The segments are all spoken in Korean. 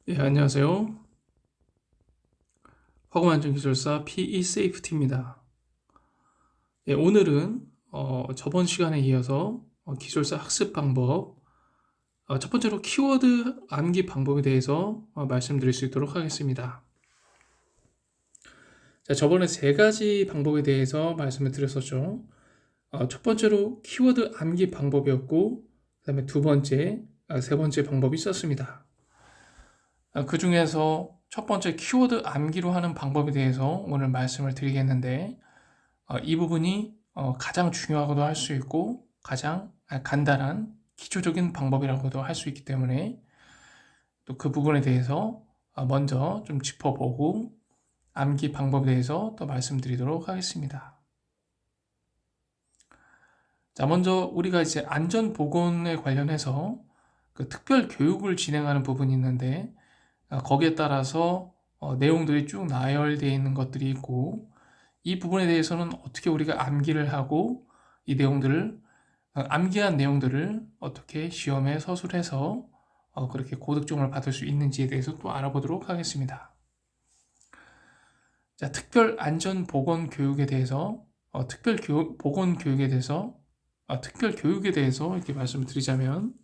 예, 안녕하세요. 화공안전기술사 PE 세이프티입니다. 예, 오늘은 저번 시간에 이어서 기술사 학습 방법, 첫 번째로 키워드 암기 방법에 대해서 말씀드릴 수 있도록 하겠습니다. 자, 저번에 세 가지 방법에 대해서 말씀을 드렸었죠. 첫 번째로 키워드 암기 방법이었고, 그 다음에 두 번째, 세 번째 방법이 있었습니다. 그 중에서 첫 번째 키워드 암기로 하는 방법에 대해서 오늘 말씀을 드리겠는데, 이 부분이 가장 중요하고도 할 수 있고 가장 간단한 기초적인 방법이라고도 할 수 있기 때문에 또 그 부분에 대해서 먼저 좀 짚어보고 암기 방법에 대해서 또 말씀드리도록 하겠습니다. 자, 먼저 우리가 이제 안전보건에 관련해서 그 특별 교육을 진행하는 부분이 있는데 거기에 따라서 내용들이 쭉 나열되어 있는 것들이 있고 이 부분에 대해서는 어떻게 우리가 암기를 하고 이 내용들을 암기한 내용들을 어떻게 시험에 서술해서 그렇게 고득점을 받을 수 있는지에 대해서 또 알아보도록 하겠습니다. 자, 특별 안전 보건 교육에 대해서 특별 보건 교육에 대해서 특별 교육에 대해서 이렇게 말씀을 드리자면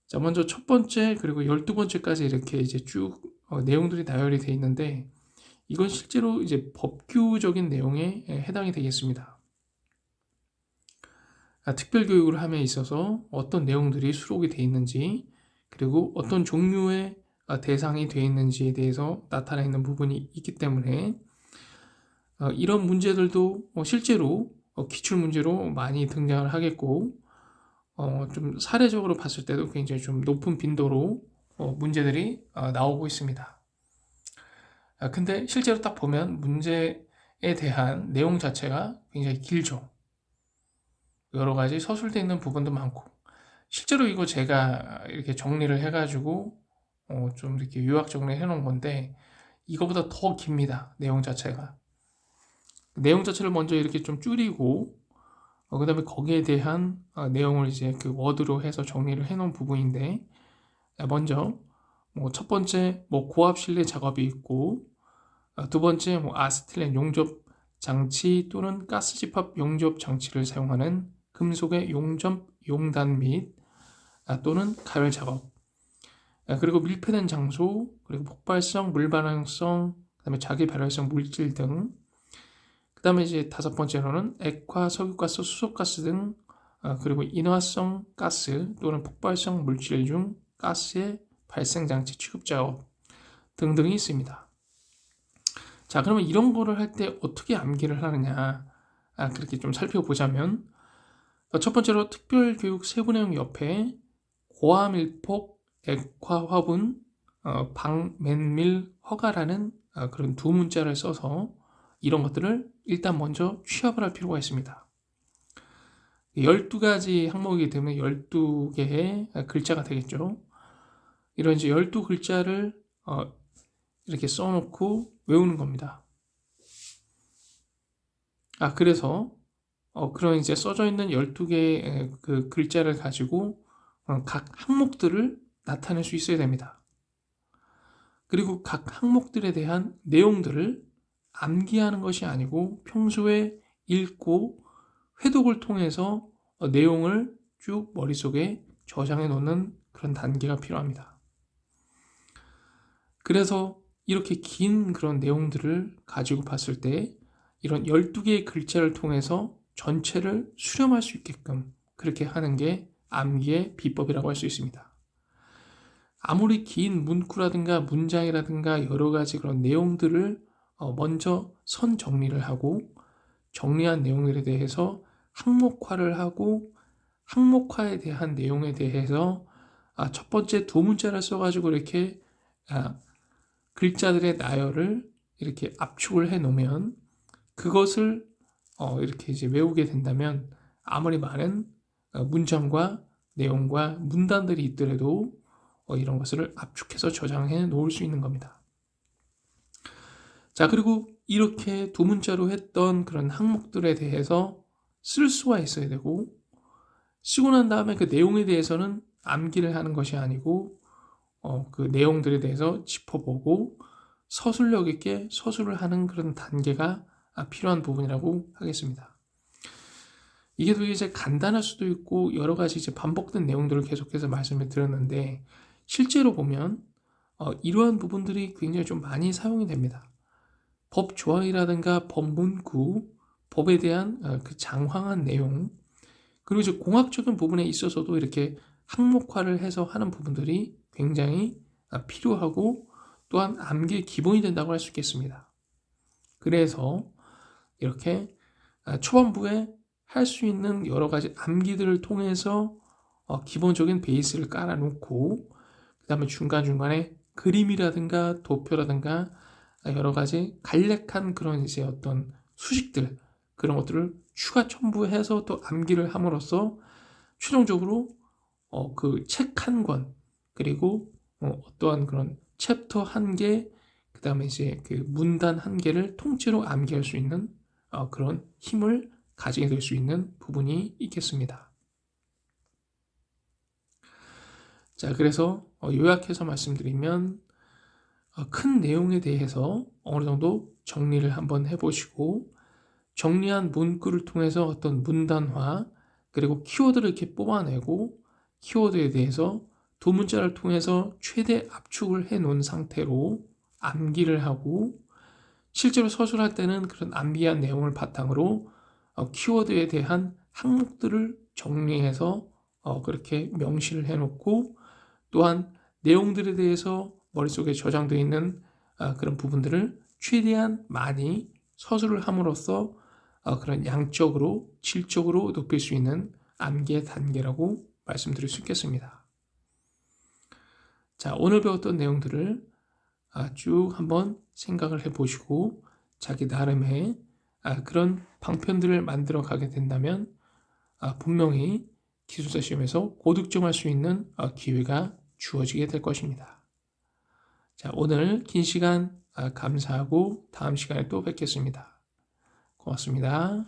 자, 먼저 첫 번째 그리고 12번째까지 이렇게 이제 쭉 내용들이 나열이 되어 있는데 이건 실제로 이제 법규적인 내용에 해당이 되겠습니다. 특별 교육을 함에 있어서 어떤 내용들이 수록이 되어 있는지 그리고 어떤 종류의 대상이 되어 있는지에 대해서 나타나 있는 부분이 있기 때문에 이런 문제들도 실제로 기출문제로 많이 등장을 하겠고 좀 사례적으로 봤을 때도 굉장히 좀 높은 빈도로 문제들이 나오고 있습니다. 근데 실제로 딱 보면 문제에 대한 내용 자체가 굉장히 길죠. 여러 가지 서술되어 있는 부분도 많고 실제로 이거 제가 이렇게 정리를 해가지고 좀 이렇게 요약 정리해 놓은 건데 이거보다 더 깁니다. 내용 자체가. 내용 자체를 먼저 이렇게 좀 줄이고 그 다음에 거기에 대한 내용을 이제 그 워드로 해서 정리를 해 놓은 부분인데 먼저 뭐 첫 번째 뭐 고압 실내 작업이 있고 두 번째 뭐 아세틸렌 용접 장치 또는 가스 집합 용접 장치를 사용하는 금속의 용접 용단 및 또는 가열 작업 그리고 밀폐된 장소 그리고 폭발성 물 반응성 그다음에 자기 발열성 물질 등 그다음에 이제 다섯 번째로는 액화 석유가스 수소가스 등 그리고 인화성 가스 또는 폭발성 물질 중 가스의 발생 장치 취급 작업 등등이 있습니다. 자, 그러면 이런 거를 할 때 어떻게 암기를 하느냐 그렇게 좀 살펴보자면 첫 번째로 특별교육 세부 내용 옆에 고화밀폭 액화 화분 방맨밀 허가라는 그런 두 문자를 써서 이런 것들을 일단 먼저 취합을 할 필요가 있습니다. 12가지 항목이기 때문에 12개의 글자가 되겠죠. 이런 이제 12글자를 이렇게 써놓고 외우는 겁니다. 그래서 그런 이제 써져 있는 12개의 그 글자를 가지고 각 항목들을 나타낼 수 있어야 됩니다. 그리고 각 항목들에 대한 내용들을 암기하는 것이 아니고 평소에 읽고 회독을 통해서 내용을 쭉 머릿속에 저장해 놓는 그런 단계가 필요합니다. 그래서 이렇게 긴 그런 내용들을 가지고 봤을 때 이런 12개의 글자를 통해서 전체를 수렴할 수 있게끔 그렇게 하는 게 암기의 비법이라고 할 수 있습니다. 아무리 긴 문구라든가 문장이라든가 여러 가지 그런 내용들을 먼저 선 정리를 하고 정리한 내용들에 대해서 항목화를 하고 항목화에 대한 내용에 대해서 첫 번째 두 문자를 써가지고 이렇게 글자들의 나열을 이렇게 압축을 해 놓으면 그것을 이렇게 이제 외우게 된다면 아무리 많은 문장과 내용과 문단들이 있더라도 이런 것을 압축해서 저장해 놓을 수 있는 겁니다. 자, 그리고 이렇게 두 문자로 했던 그런 항목들에 대해서 쓸 수가 있어야 되고 쓰고 난 다음에 그 내용에 대해서는 암기를 하는 것이 아니고 그 내용들에 대해서 짚어보고 서술력 있게 서술을 하는 그런 단계가 필요한 부분이라고 하겠습니다. 이게 되게 이제 간단할 수도 있고 여러 가지 이제 반복된 내용들을 계속해서 말씀을 드렸는데 실제로 보면 이러한 부분들이 굉장히 좀 많이 사용이 됩니다. 법 조항이라든가 법 문구, 법에 대한 그 장황한 내용, 그리고 이제 공학적인 부분에 있어서도 이렇게 항목화를 해서 하는 부분들이 굉장히 필요하고 또한 암기의 기본이 된다고 할 수 있겠습니다. 그래서 이렇게 초반부에 할 수 있는 여러 가지 암기들을 통해서 기본적인 베이스를 깔아놓고 그 다음에 중간중간에 그림이라든가 도표라든가 여러 가지 간략한 그런 이제 어떤 수식들 그런 것들을 추가 첨부해서 또 암기를 함으로써 최종적으로 그 책 한 권 그리고 어떠한 그런 챕터 한 개, 그 다음에 이제 그 문단 한 개를 통째로 암기할 수 있는 그런 힘을 가지게 될 수 있는 부분이 있겠습니다. 자, 그래서 요약해서 말씀드리면 큰 내용에 대해서 어느 정도 정리를 한번 해보시고 정리한 문구를 통해서 어떤 문단화 그리고 키워드를 이렇게 뽑아내고 키워드에 대해서 두 문자를 통해서 최대 압축을 해 놓은 상태로 암기를 하고 실제로 서술할 때는 그런 암기한 내용을 바탕으로 키워드에 대한 항목들을 정리해서 그렇게 명시를 해놓고 또한 내용들에 대해서 머릿속에 저장되어 있는 그런 부분들을 최대한 많이 서술을 함으로써 그런 양적으로 질적으로 높일 수 있는 암기의 단계라고 말씀드릴 수 있겠습니다. 자, 오늘 배웠던 내용들을 쭉 한번 생각을 해보시고 자기 나름의 그런 방편들을 만들어 가게 된다면 분명히 기술사 시험에서 고득점할 수 있는 기회가 주어지게 될 것입니다. 자, 오늘 긴 시간 감사하고 다음 시간에 또 뵙겠습니다. 고맙습니다.